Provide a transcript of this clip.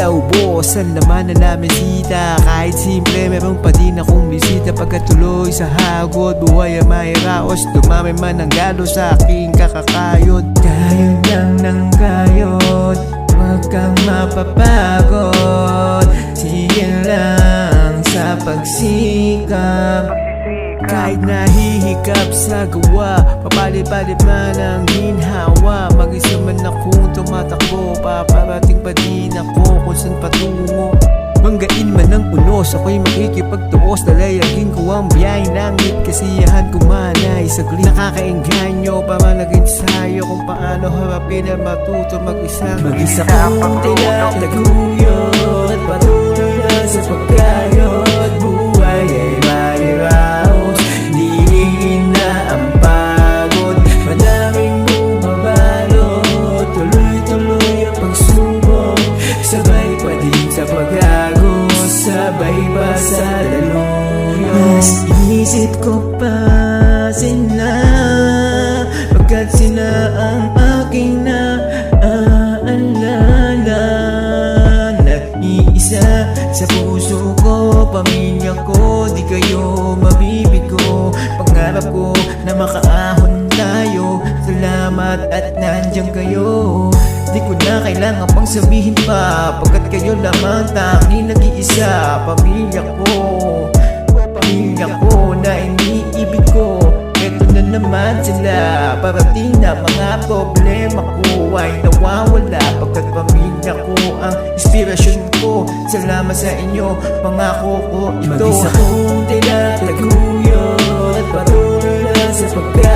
tila ubos ang laman na lamesita. Kahit simple meron pa din akong bisita. Pagkatuloy sa hagod, buhay ay may raos. Dumami man ang galo sa aking kakakayod. Kayod lang ng kayod, huwag kang mapapagod. Sige lang sa pagsikap. Kahit nahihikap sa gawa, papalip-palip man ang ginhawa. Mag-isa man akong tumatakbo, paparating pa din ako kung saan patungo. Manggain man ang unos, ako'y makikipagtuos. Lalayagin ko ang biyaheng langit, kasiyahan ko man ay saglit. Nakakaengganyo para nag-ensayo kung paano harapin at matuto mag-isa. Mag-isa kong tinataguyod, patuloy na sa pagkayod. Buhay ay mahiraos, diin na ang pagod. Madaming bumabalot, tuloy-tuloy ang pagsubok. Sabay pa din sa pag-agos, sabay pa sa laluyo. Mas inisip ko pa sila, pagkat sila ang aking naaalala. Nag-iisa sa puso ko, pamilya ko, di kayo mabibigo. Pangarap ko na makaahon tayo, salamat at nandiyan kayo. Di ko na kailangan pang sabihin pa, pagkat kayo lamang tanging nag-iisa. Pamilya ko na iniibig ko. Eto na naman sila, parating na mga problema ko ay nawawala. Pagkat pamilya ko ang inspirasyon ko, salamat sa inyo, pangako ko ito. Mag-isa kong tinataguyod, patuloy na sa pagkakas.